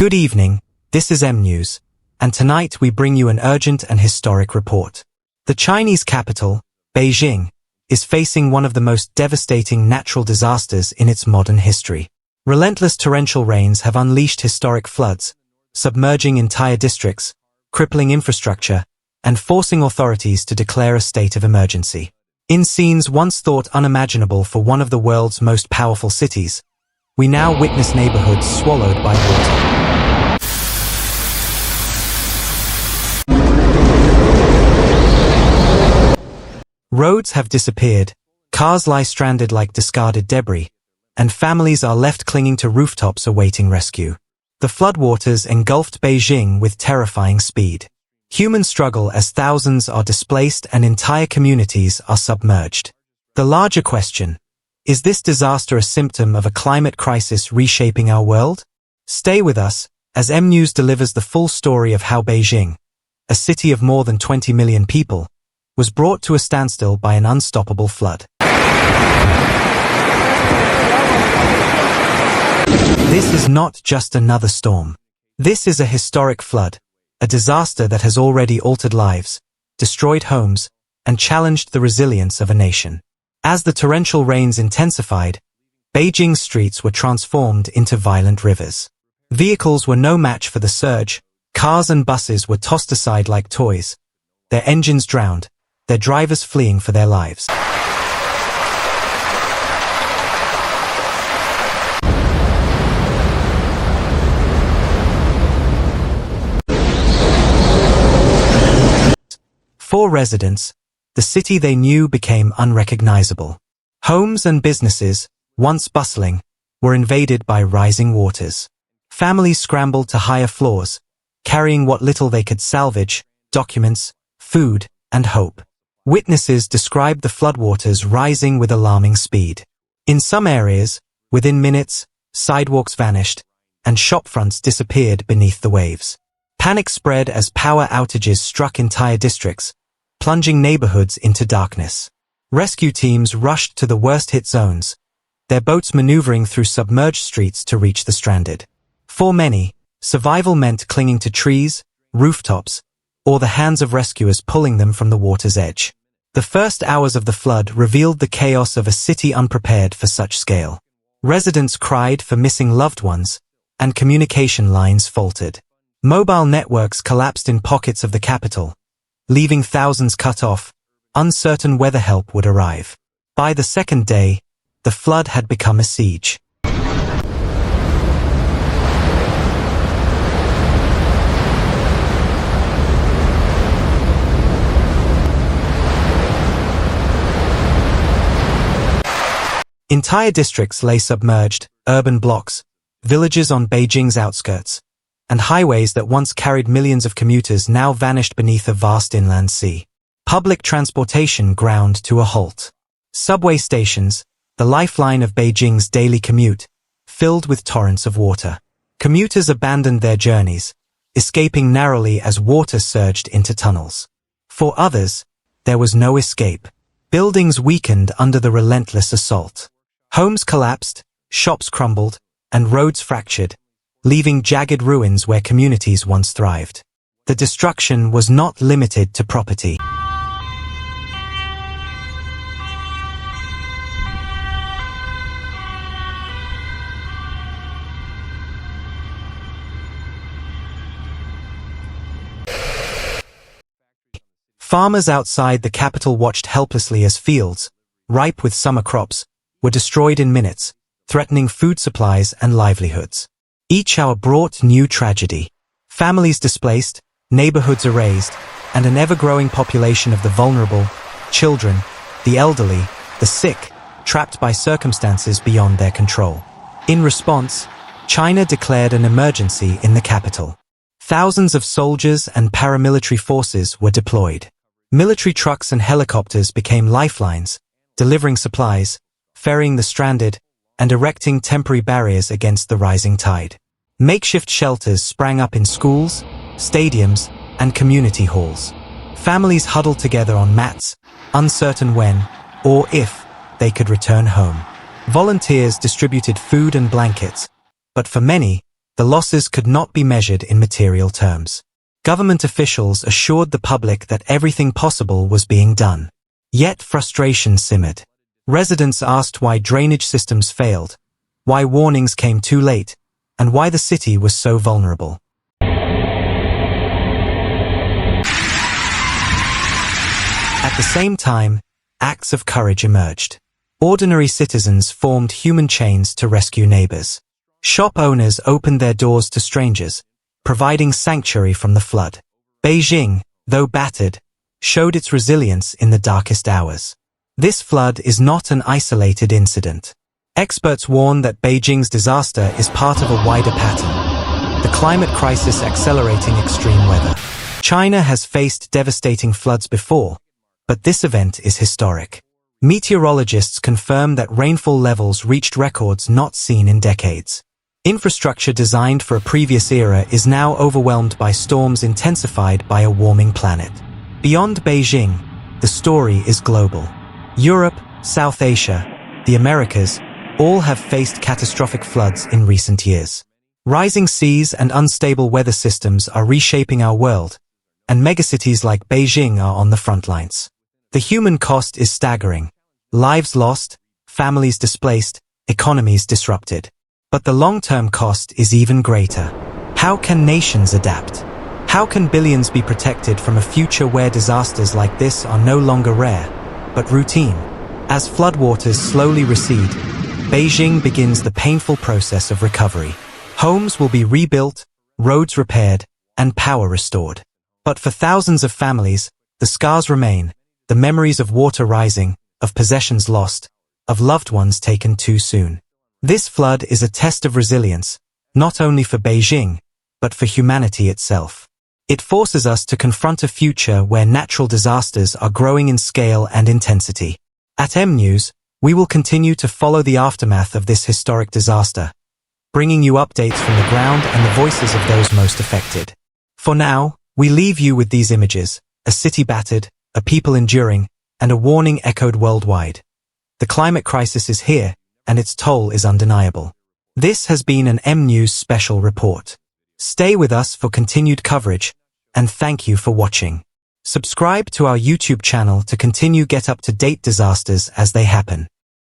Good evening, this is MNews, and tonight we bring you an urgent and historic report. The Chinese capital, Beijing, is facing one of the most devastating natural disasters in its modern history. Relentless torrential rains have unleashed historic floods, submerging entire districts, crippling infrastructure, and forcing authorities to declare a state of emergency. In scenes once thought unimaginable for one of the world's most powerful cities, we now witness neighborhoods swallowed by water. Roads have disappeared, cars lie stranded like discarded debris, and families are left clinging to rooftops awaiting rescue. The floodwaters engulfed Beijing with terrifying speed. Humans struggle as thousands are displaced and entire communities are submerged. The larger question: is this disaster a symptom of a climate crisis reshaping our world? Stay with us, as MNews delivers the full story of how Beijing, a city of more than 20 million people, was brought to a standstill by an unstoppable flood. This is not just another storm. This is a historic flood, a disaster that has already altered lives, destroyed homes, and challenged the resilience of a nation. As the torrential rains intensified, Beijing's streets were transformed into violent rivers. Vehicles were no match for the surge. Cars and buses were tossed aside like toys, their engines drowned, their drivers fleeing for their lives. For residents, the city they knew became unrecognizable. Homes and businesses, once bustling, were invaded by rising waters. Families scrambled to higher floors, carrying what little they could salvage: documents, food, and hope. Witnesses described the floodwaters rising with alarming speed. In some areas, within minutes, sidewalks vanished, and shopfronts disappeared beneath the waves. Panic spread as power outages struck entire districts, plunging neighborhoods into darkness. Rescue teams rushed to the worst-hit zones, their boats maneuvering through submerged streets to reach the stranded. For many, survival meant clinging to trees, rooftops, or the hands of rescuers pulling them from the water's edge. The first hours of the flood revealed the chaos of a city unprepared for such scale. Residents cried for missing loved ones, and communication lines faltered. Mobile networks collapsed in pockets of the capital, leaving thousands cut off, uncertain whether help would arrive. By the second day, the flood had become a siege. Entire districts lay submerged, urban blocks, villages on Beijing's outskirts, and highways that once carried millions of commuters now vanished beneath a vast inland sea. Public transportation ground to a halt. Subway stations, the lifeline of Beijing's daily commute, filled with torrents of water. Commuters abandoned their journeys, escaping narrowly as water surged into tunnels. For others, there was no escape. Buildings weakened under the relentless assault. Homes collapsed, shops crumbled, and roads fractured, leaving jagged ruins where communities once thrived. The destruction was not limited to property. Farmers outside the capital watched helplessly as fields, ripe with summer crops, were destroyed in minutes, threatening food supplies and livelihoods. Each hour brought new tragedy. Families displaced, neighborhoods erased, and an ever-growing population of the vulnerable, children, the elderly, the sick, trapped by circumstances beyond their control. In response, China declared an emergency in the capital. Thousands of soldiers and paramilitary forces were deployed. Military trucks and helicopters became lifelines, delivering supplies, ferrying the stranded, and erecting temporary barriers against the rising tide. Makeshift shelters sprang up in schools, stadiums, and community halls. Families huddled together on mats, uncertain when, or if, they could return home. Volunteers distributed food and blankets, but for many, the losses could not be measured in material terms. Government officials assured the public that everything possible was being done. Yet frustration simmered. Residents asked why drainage systems failed, why warnings came too late, and why the city was so vulnerable. At the same time, acts of courage emerged. Ordinary citizens formed human chains to rescue neighbors. Shop owners opened their doors to strangers, providing sanctuary from the flood. Beijing, though battered, showed its resilience in the darkest hours. This flood is not an isolated incident. Experts warn that Beijing's disaster is part of a wider pattern. The climate crisis accelerating extreme weather. China has faced devastating floods before, but this event is historic. Meteorologists confirm that rainfall levels reached records not seen in decades. Infrastructure designed for a previous era is now overwhelmed by storms intensified by a warming planet. Beyond Beijing, the story is global. Europe, South Asia, the Americas, all have faced catastrophic floods in recent years. Rising seas and unstable weather systems are reshaping our world, and megacities like Beijing are on the front lines. The human cost is staggering. Lives lost, families displaced, economies disrupted. But the long-term cost is even greater. How can nations adapt? How can billions be protected from a future where disasters like this are no longer rare, but routine? As floodwaters slowly recede, Beijing begins the painful process of recovery. Homes will be rebuilt, roads repaired, and power restored. But for thousands of families, the scars remain, the memories of water rising, of possessions lost, of loved ones taken too soon. This flood is a test of resilience, not only for Beijing, but for humanity itself. It forces us to confront a future where natural disasters are growing in scale and intensity. At MNews, we will continue to follow the aftermath of this historic disaster, bringing you updates from the ground and the voices of those most affected. For now, we leave you with these images: a city battered, a people enduring, and a warning echoed worldwide. The climate crisis is here, and its toll is undeniable. This has been an MNews special report. Stay with us for continued coverage, and thank you for watching. Subscribe to our YouTube channel to continue get up-to-date disasters as they happen.